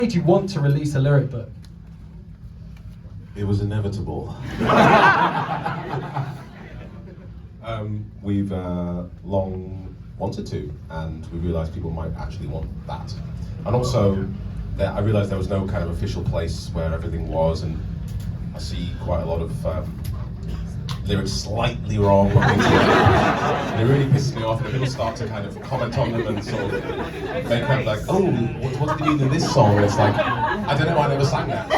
made you want to release a lyric book? It was inevitable. We've long wanted to, and we realised people might actually want that. And also, I realised there was no kind of official place where everything was, and I see quite a lot of lyrics slightly wrong. And it really pisses me off when people start to kind of comment on them and sort of make kind of like, oh, what did you mean in this song? And it's like, I don't know, I never sang that. So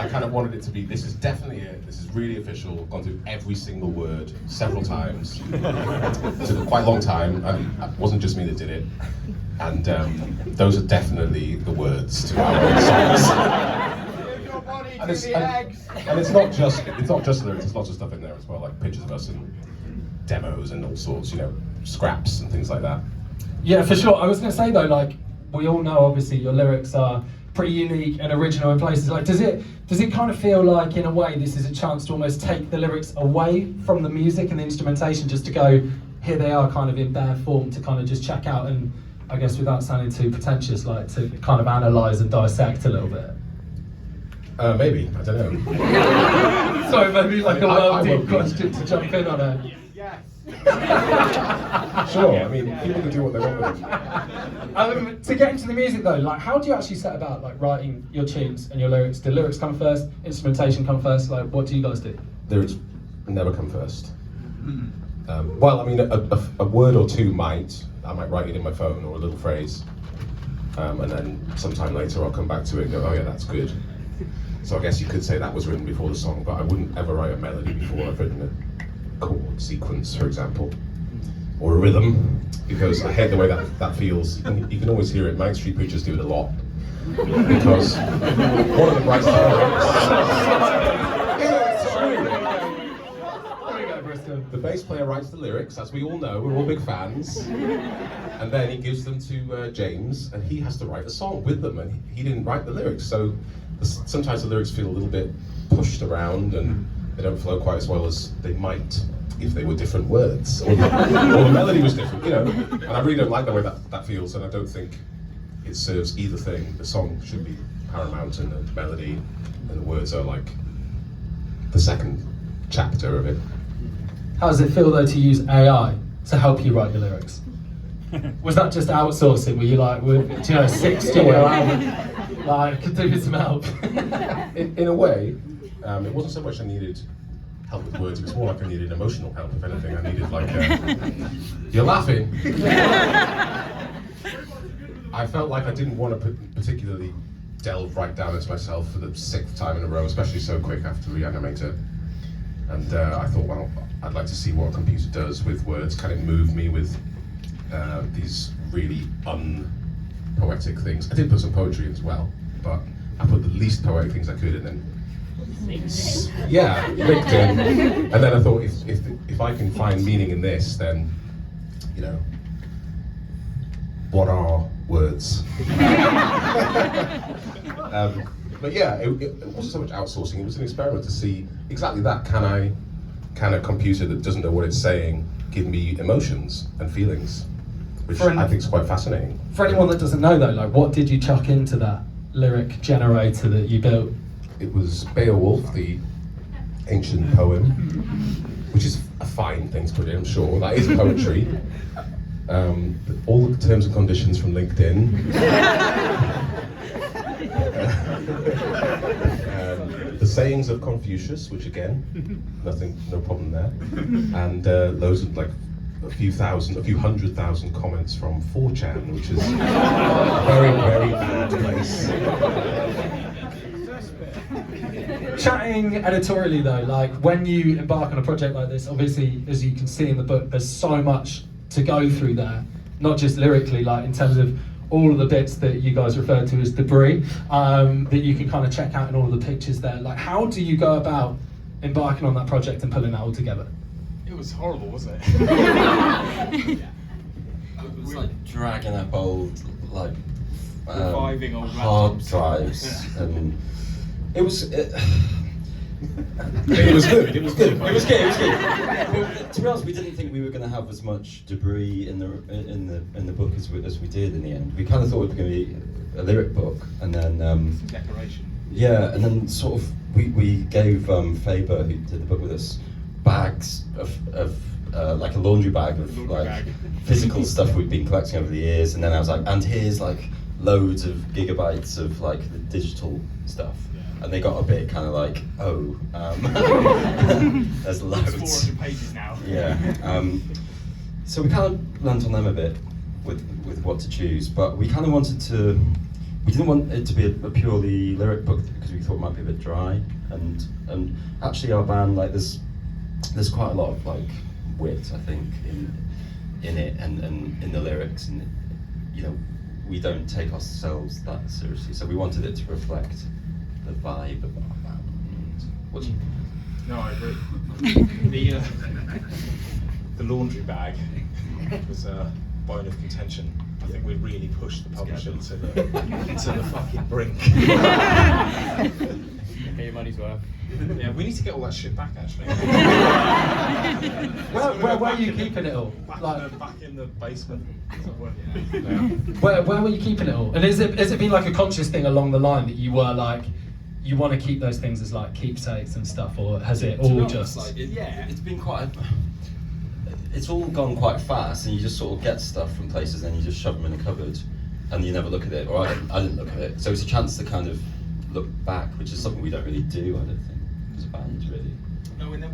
I kind of wanted it to be, this is definitely it, this is really official, I've gone through every single word several times. It took quite a long time, it wasn't just me that did it. And those are definitely the words to our songs. And it's not just lyrics, there's lots of stuff in there as well, like pictures of us and demos and all sorts, you know, scraps and things like that. Yeah, for sure. I was going to say though, like, we all know obviously your lyrics are pretty unique and original in places. Like, does it kind of feel like, in a way, this is a chance to almost take the lyrics away from the music and the instrumentation, just to go, here they are kind of in bare form to kind of just check out and, I guess without sounding too pretentious, like to kind of analyse and dissect a little bit? Maybe, I don't know. Sorry, maybe like a well-deep question to jump in on it. Yes. Sure, I mean, people can do what they want with it. To get into the music though, like, how do you actually set about like writing your tunes and your lyrics? Do lyrics come first? Instrumentation come first? Like, what do you guys do? Lyrics never come first. Well, I mean, a word or two I might write it in my phone, or a little phrase, and then sometime later I'll come back to it and go, oh yeah, that's good. So I guess you could say that was written before the song, but I wouldn't ever write a melody before I've written a chord sequence, for example, or a rhythm, because I hate the way that feels. You can always hear it. Manic Street Preachers do it a lot, because one of the bright the bass player writes the lyrics, as we all know, we're all big fans, and then he gives them to James, and he has to write a song with them, and he didn't write the lyrics, so sometimes the lyrics feel a little bit pushed around and they don't flow quite as well as they might if they were different words, or the melody was different, you know. And I really don't like the way that feels, and I don't think it serves either thing. The song should be paramount, and the melody and the words are like the second chapter of it. How does it feel though to use AI to help you write your lyrics? Was that just outsourcing? Were you like, do you know, 6 studio hours? Like, could do with some help. In a way, it wasn't so much I needed help with words, it was more like I needed emotional help, if anything. I needed like, you're laughing. I felt like I didn't want to particularly delve right down into myself for the 6th time in a row, especially so quick after Reanimator. And I thought, well, I'd like to see what a computer does with words. Can it move me with these really unpoetic things? I did put some poetry in as well, but I put the least poetic things I could, and then linked in. And then I thought, if I can find meaning in this, then, you know, what are words? But yeah, it wasn't so much outsourcing, it was an experiment to see exactly that. Can a computer that doesn't know what it's saying give me emotions and feelings? Which I think is quite fascinating. For anyone that doesn't know though, like, what did you chuck into that lyric generator that you built? It was Beowulf, the ancient poem, which is a fine thing to put in, I'm sure. That is poetry. All the terms and conditions from LinkedIn. The sayings of Confucius, which again, no problem there. And loads of, like, a few 100,000 comments from 4chan, which is a very, very bad place. Chatting editorially though, like, when you embark on a project like this, obviously, as you can see in the book, there's so much to go through there, not just lyrically, like in terms of all of the bits that you guys referred to as debris, that you can kind of check out in all of the pictures there. Like, how do you go about embarking on that project and pulling that all together? It was horrible, wasn't it? It was like dragging up old, like, Reviving old hard laptops. drives, and it It was good. It was good. It was good. It was good. Well, to be honest, we didn't think we were going to have as much debris in the book as we did in the end. We kind of thought it was going to be a lyric book, and then Decoration. yeah, and then sort of we gave Faber, who did the book with us, bags of like a laundry bag of Laundry like bag. physical stuff we'd been collecting over the years, and then I was like, and here's like loads of gigabytes of like the digital stuff. And they got a bit kind of like, oh, there's loads. It's 400 pages now. Yeah. So we kind of learnt on them a bit with what to choose, but we kind of wanted to. We didn't want it to be a purely lyric book because we thought it might be a bit dry. And actually, our band, like, there's quite a lot of like wit, I think, in it and in the lyrics, and you know, we don't take ourselves that seriously. So we wanted it to reflect the vibe of our band. What do you? No, I agree. The laundry bag was a bone of contention. I think we really pushed the publisher to the fucking brink. Get your money's worth. Yeah, we need to get all that shit back, actually. Where are you keeping it all? Back in the basement. Where were you keeping it all? And has it been like a conscious thing along the line that you were like, you want to keep those things as like keepsakes and stuff, or has it all just? Like, it's been quite. It's all gone quite fast, and you just sort of get stuff from places, and you just shove them in a cupboard, and you never look at it. Or I didn't look at it. So it's a chance to kind of look back, which is something we don't really do. I don't think as a band, really. No, and it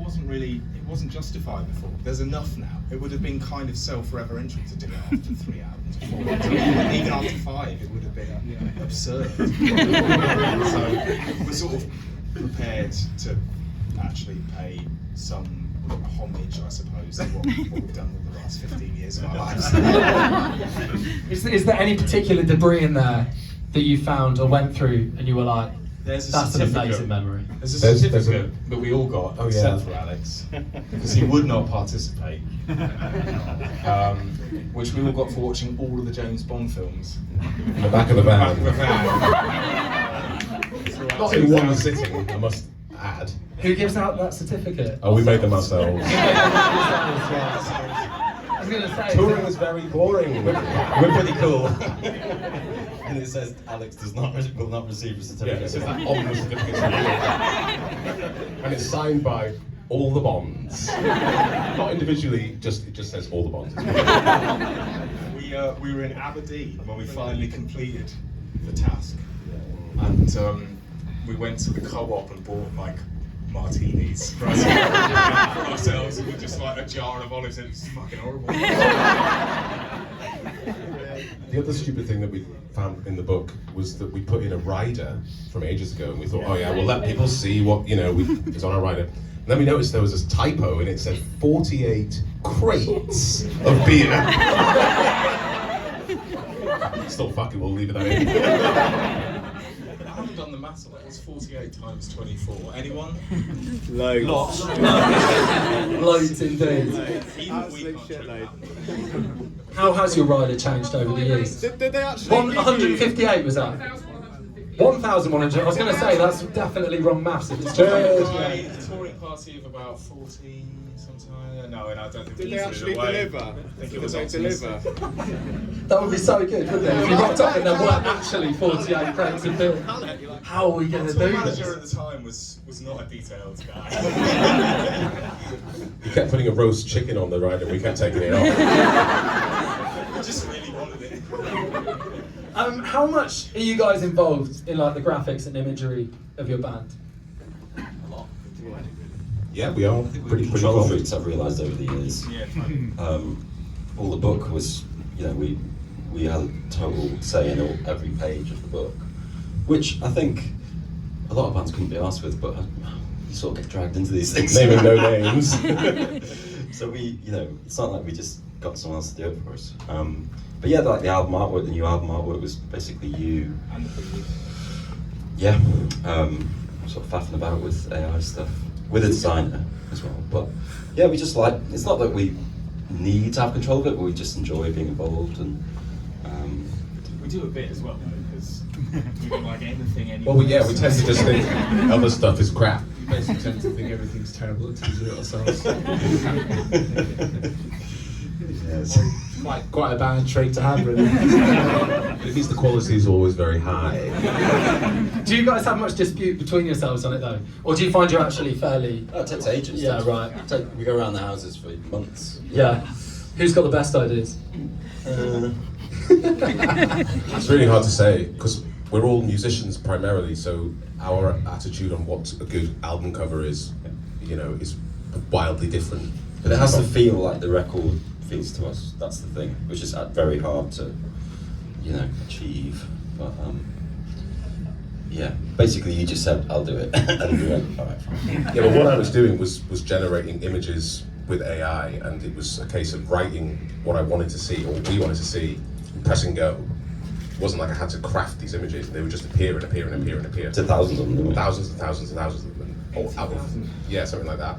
wasn't justified before. There's enough now. It would have been kind of self-referential to do it after 3 albums, 4 albums. Even after 5, it would have been absurd. So we're sort of prepared to actually pay some homage, I suppose, to what we've done with the last 15 years of our lives. Is there any particular debris in there that you found or went through and you were like, There's a that's an certificate. amazing memory? There's a There's certificate that we all got, Oh, except yeah. for Alex, because he would not participate. Which we all got for watching all of the James Bond films. In the back of the Back van. of the van. Not in one sitting, I must add. Who gives out that certificate? Oh, we made them ourselves. I was going to say. Touring is very boring. We're pretty cool. And it says Alex will not receive a Yeah, certificate. it says that on the certificate. And it's signed by all the Bonds. Not individually, it just says all the Bonds. We were in Aberdeen when we finally completed the task, and we went to the co-op and bought like martinis for ourselves, and we just like a jar of olives, and it's fucking horrible. The other stupid thing that we found in the book was that we put in a rider from ages ago, and we thought, oh yeah, we'll let people see what, you know, it's on our rider. And then we noticed there was this typo, and it said 48 crates of beer. Still, fuck it, we'll leave it at it. I haven't done the maths on it. What's 48 times 24? Anyone? Loads. Lots. Loads indeed. Even we Absolute can't drink shitload. that. How has your rider changed over the years? Did they actually? 158 was that? 1,100. I was going to say that's definitely wrong maths if it's just A touring party of about 14 sometime. No, and I don't think Did we they threw it actually away. deliver? I think it Did was they optimistic. deliver? That would be so good, wouldn't it? If you rocked up and there weren't actually 48 crates of beer. How are we going to The do manager this? at the time was not a detailed guy. He kept putting a roast chicken on the rider, and we kept taking it off. I just really wanted it. How much are you guys involved in like the graphics and imagery of your band? Yeah, we are pretty Control cool. freaks, I've realised over the years. Yeah. All the book was, you know, we had a total say in every page of the book, which I think a lot of bands couldn't be arsed with, but you sort of get dragged into these things. Naming no names. So we, you know, it's not like we just got someone else to do it for us. But yeah, like the album artwork, the new album artwork was basically you. And the preview. Yeah, sort of faffing about with AI stuff, with a designer as well. But yeah, we just like, it's not that we need to have control of it, but we just enjoy being involved. And We do a bit as well, though, because we don't like anything anymore. Well, yeah, we tend to just think other stuff is crap. We guys who tend to think everything's terrible until we do it ourselves. Yes. Quite a bad trait to have, really. It means the quality is always very high. Do you guys have much dispute between yourselves on it though, or do you find you're actually fairly? It takes ages. Yeah, right. We go around the houses for months. Yeah. Who's got the best ideas? It's really hard to say because we're all musicians primarily, so our attitude on what a good album cover is, is wildly different. But it has to feel like the record feels to us. That's the thing, which is very hard to, achieve. But yeah, basically you just said, "I'll do it," and we went, "All right, fine." Yeah, but what I was doing was generating images with AI, and it was a case of writing what I wanted to see, or we wanted to see, and press and go. It wasn't like I had to craft these images; they would just appear and appear and appear and appear. To thousands of them. Thousands and thousands and thousands of them. Yeah, something like that.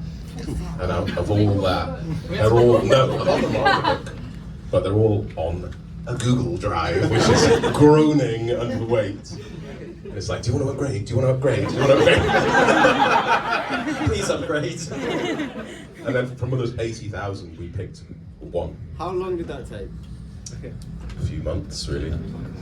And out of all that, they're all no, not the market book, but they're all on a Google Drive, which is groaning under weight. And it's like, do you want to upgrade? Do you want to upgrade? Do you want to upgrade? Please upgrade. And then from those 80,000, we picked one. How long did that take? A few months, really.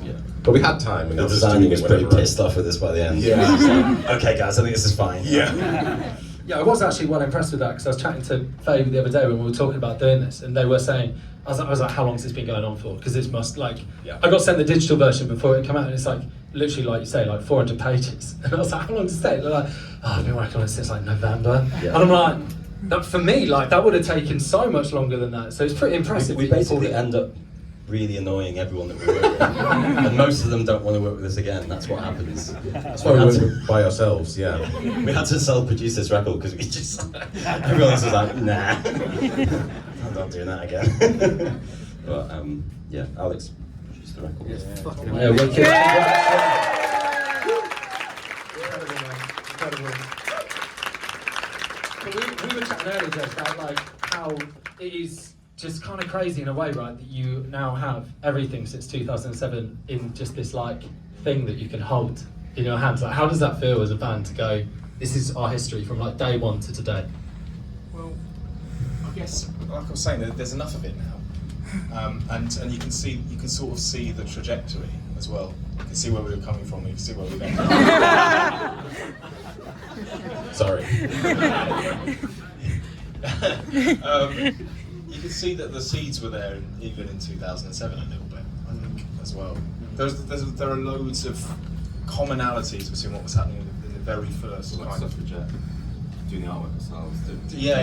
Yeah. But we had time, and The I was designer doing was it pretty whenever I- pissed off with us by the end. Yeah. He was like, okay, guys, I think this is fine. Yeah. Yeah, I was actually well impressed with that because I was chatting to Faye the other day when we were talking about doing this, and they were saying, I was like, how long has this been going on for? Because this must I got sent the digital version before it came out, and it's like literally like you say, like 400 pages, and I was like, how long does it take? They're like, oh, I've been working on it since like November, Yeah. and I'm like, that, for me, like that would have taken so much longer than that. So it's pretty impressive. We that you basically pulled it. end up really annoying everyone that we work with, and most of them don't want to work with us again. That's what happens. That's why we went by ourselves, yeah. We had to self-produce this record because we just everyone else was like, nah, I'm not doing that again. But yeah, Alex produced the record. Yeah, wicked. Incredible. We were chatting earlier Jess, about like how it is just kind of crazy in a way, right? That you now have everything since 2007 in just this like thing that you can hold in your hands. Like, how does that feel as a band to go? This is our history from like day one to today. Well, I guess, like I was saying, there's enough of it now, and you can sort of see the trajectory as well. You can see where we were coming from. You can see where we're going. Sorry. You can see that the seeds were there even in 2007 a little bit, I think, as well. There are loads of commonalities between what was happening in the very first kind of. Doing the artwork ourselves. Yeah,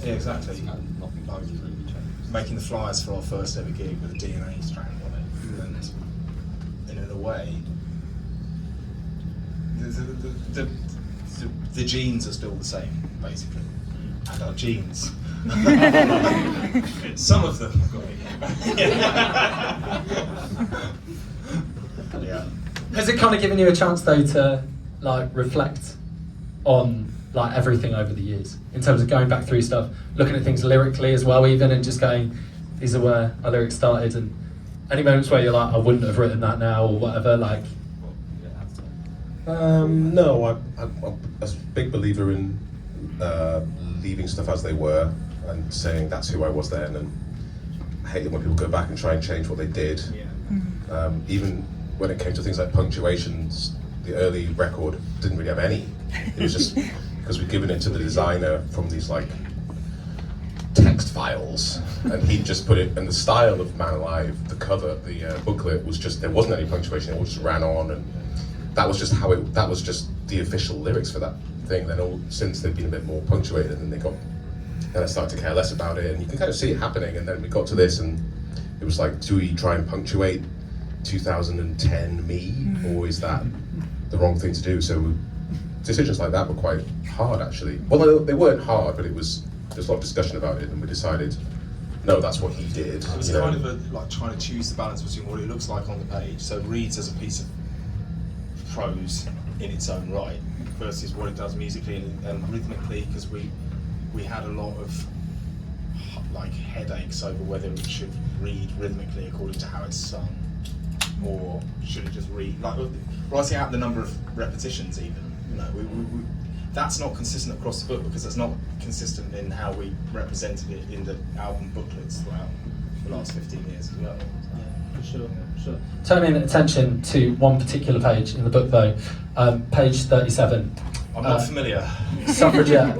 exactly. Nothing like really changed. Making the flyers for our first ever gig with a DNA strand on it, and in a way, the genes are still the same, basically, and our genes. Some of them have got it. Yeah. Has it kind of given you a chance though to like reflect on like everything over the years in terms of going back through stuff, looking at things lyrically as well, even, and just going, these are where our lyrics started, and any moments where you're like, I wouldn't have written that now or whatever, like. No, I'm a big believer in leaving stuff as they were and saying that's who I was then, and I hate it when people go back and try and change what they did. Yeah. Even when it came to things like punctuations, the early record didn't really have any. It was just because we'd given it to the designer from these like text files, and he'd just put it, and the style of Man Alive, the cover, the booklet was just, there wasn't any punctuation, it all just ran on, and that was just how it, that was just the official lyrics for that thing. Then all since they've been a bit more punctuated, and then I started to care less about it, and you can kind of see it happening. And then we got to this, and it was like, do we try and punctuate 2010 me, or is that the wrong thing to do? So decisions like that were quite hard, actually. Well, they weren't hard, but there's a lot of discussion about it, and we decided, no, that's what he did. It was kind of like trying to choose the balance between what it looks like on the page, so it reads as a piece of prose in its own right, versus what it does musically and rhythmically, because we had a lot of like headaches over whether it should read rhythmically according to how it's sung, or should it just read like writing out the number of repetitions even. You know, that's not consistent across the book because it's not consistent in how we represented it in the album booklets throughout the last 15 years as well. For sure. Turning attention to one particular page in the book though, page 37. I'm not familiar. Suffragette.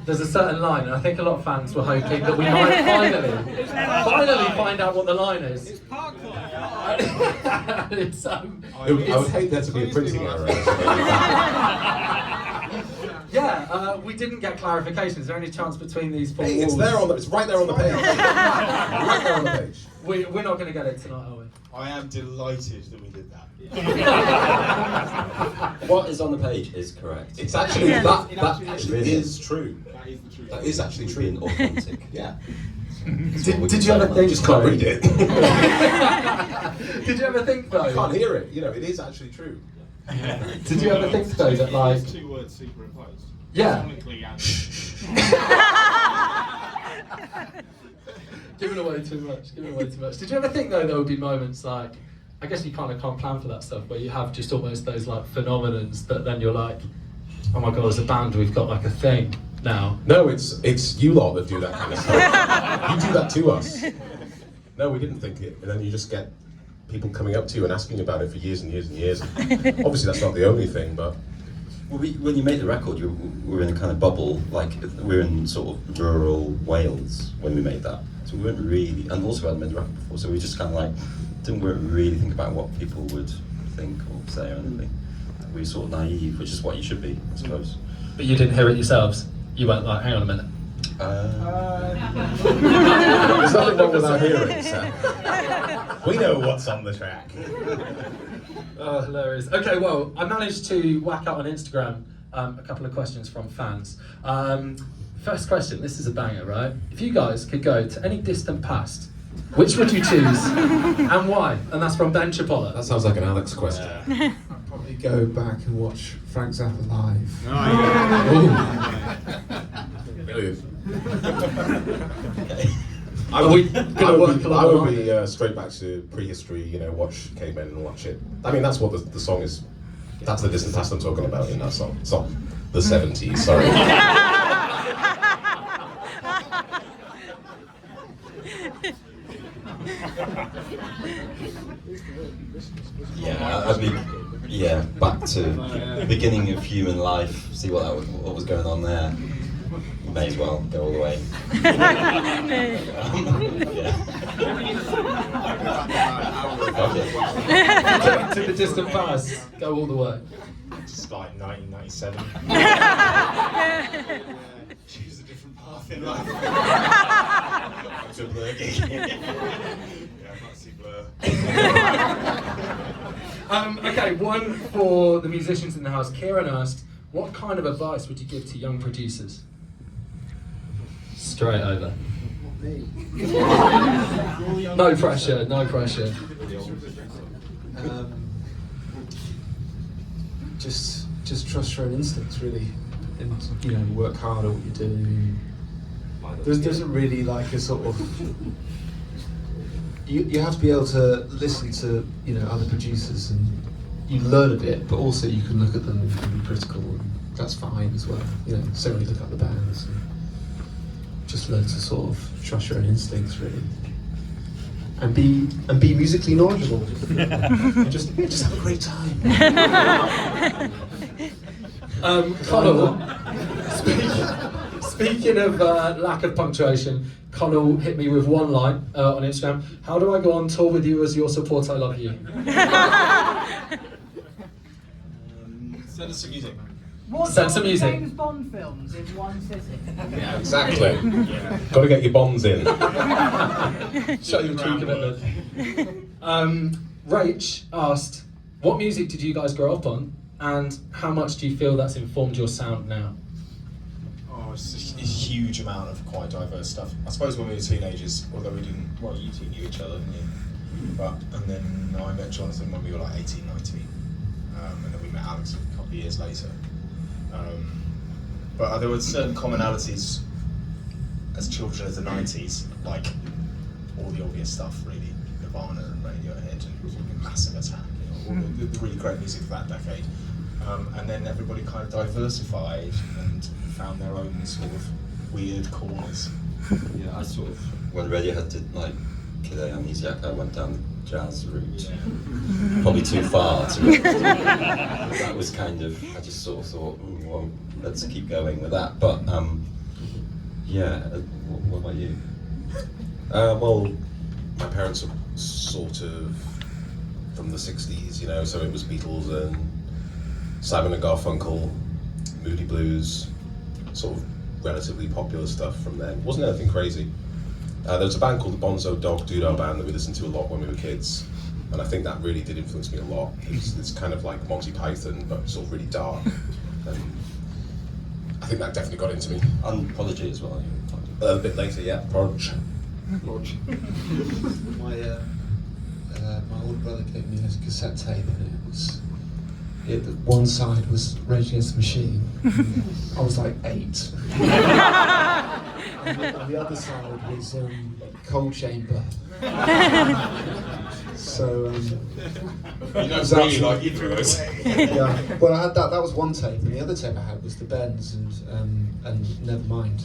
There's a certain line, and I think a lot of fans were hoping that we might finally find out what the line is. It's I would hate there to be a printing error. Yeah, we didn't get clarification. Is there any chance between these four walls? It's there it's right there on the page. Right there on the page. We're not going to get it tonight, are we? I am delighted that we did that. What is on the page is correct. It's actually that actually is true. That is the truth. That is actually We've true. been authentic. Yeah. Did you ever think? Just can't read it. Did you ever think though? I can't hear it. You know, it is actually true. Did you ever think though that like? These 2 words superimposed. Yeah. Sonically and Giving away too much. Did you ever think though there would be moments like, I guess you kind of can't plan for that stuff, where you have just almost those like phenomenons that then you're like, oh my god, as a band we've got like a thing now. No, it's you lot that do that kind of stuff. You do that to us. No, we didn't think it, and then you just get people coming up to you and asking about it for years and years and years. Obviously, that's not the only thing, but. Well, when you made the record, we were in a kind of bubble, like we were in sort of rural Wales when we made that. So we weren't really, and also we hadn't made the record before, so we just kind of like didn't really think about what people would think or say or anything. We were sort of naive, which is what you should be, I suppose. But you didn't hear it yourselves. You went like, hang on a minute. There's nothing wrong with our hearing, so. We know what's on the track. Oh, hilarious. Okay, well, I managed to whack out on Instagram a couple of questions from fans. First question, this is a banger, right? If you guys could go to any distant past, which would you choose and why? And that's from Ben Chipolla. That sounds like an Alex question. I'd probably go back and watch Frank Zappa live. Brilliant. I would be straight back to prehistory, you know, watch cavemen and watch it. I mean, that's what the song is. That's the distant past I'm talking about in that song. It's not the 70s, sorry. Yeah, I'd be back to the beginning of human life, see what was going on there. May as well go all the way. To the distant past, go all the way. just like 1997. Choose a different path in life. To Blur gig. Yeah, I might see Blur. Okay, one for the musicians in the house. Kieran asked, what kind of advice would you give to young producers? Straight over. No pressure, no pressure. Just trust your own instincts, really, and work hard at what you do. There isn't really like a sort of. You have to be able to listen to other producers, and you learn a bit, but also you can look at them and be critical, and that's fine as well. Certainly look at the bands. And just learn to sort of trust your own instincts, really, and be musically knowledgeable. just have a great time. Connell, speaking of lack of punctuation, Connell hit me with one line on Instagram. How do I go on tour with you as your support? I love you. Send us some music. Send some music. James Bond films in one sitting. Yeah, exactly. Got to get your bonds in. Show your true commitment. Rach asked, what music did you guys grow up on, and how much do you feel that's informed your sound now? Oh, it's a huge amount of quite diverse stuff. I suppose when we were teenagers, although we didn't, well, you two knew each other, didn't you? And then I met Jonathan when we were like 18, 19. And then we met Alex a couple of years later. But there were certain commonalities as children of the 90s, like all the obvious stuff, really. Nirvana and Radiohead and Massive Attack, all the really great music of that decade. And then everybody kind of diversified and found their own sort of weird corners. Yeah, I sort of, when Radiohead did like Kid A Amnesiac, I went down the jazz route. Probably too far, to be honest. That was kind of, I just sort of thought, well, let's keep going with that. But yeah, what about you? Well, my parents are sort of from the 60s, you know, so it was Beatles and Simon and Garfunkel, Moody Blues, sort of relatively popular stuff from then. It wasn't anything crazy. There was a band called the Bonzo Dog Doodah Band that we listened to a lot when we were kids, and I think that really did influence me a lot. It's kind of like Monty Python, but sort of really dark. And I think that definitely got into me. And Prodigy as well. A little bit later, yeah, Prodigy. My older brother gave me a cassette tape, and one side was Rage Against the Machine. I was like 8. and the other side was Cold Chamber. So You don't really like either of those. yeah. Well, I had that. That was one tape, and the other tape I had was the Bends and Nevermind.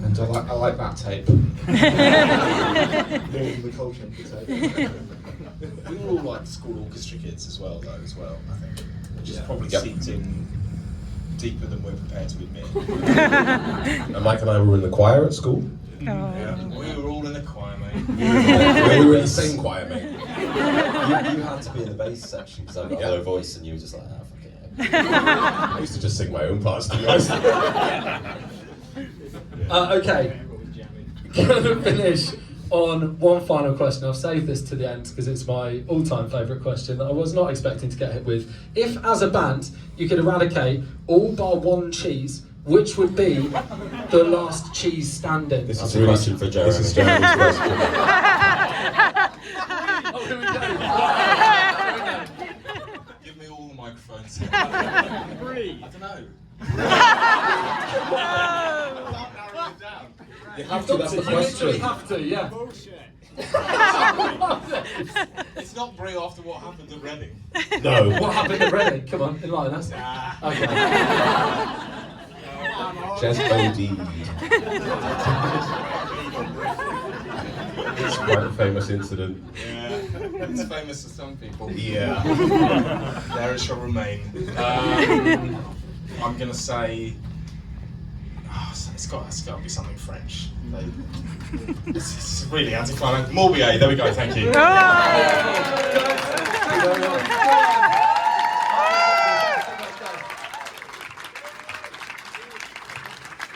And I like that tape more than the Cold Chamber tape. We were all like school orchestra kids as well, I think. Which is probably Yep. seeped in deeper than we're prepared to admit. And Mike and I were in the choir at school. Yeah. We were all in the choir, mate. We were in the same choir, mate. You had to be in the bass section because I've got a low voice, and you were just like, ah, fuck it. I used to just sing my own parts, to be honest. Okay, gonna finish on one final question. I've saved this to the end because it's my all-time favourite question that I was not expecting to get hit with. If, as a band, you could eradicate all bar one cheese, which would be the last cheese standing? This That's is a really question for Jeremy. This is Jeremy's question. Oh, here we go. Give me all the microphones. Three. I don't know. You have to, that's the You literally question. have to, yeah. Bullshit. It's not Brie after what happened at Reading. No. What happened at Reading? Come on, enlighten us. Okay. Just OD. It's quite a famous incident. Yeah, it's famous to some people. Yeah. There it shall remain. I'm gonna say, it's got to be something French. It's really anticlimactic. Morbier, there we go. Thank you. Thank you very much.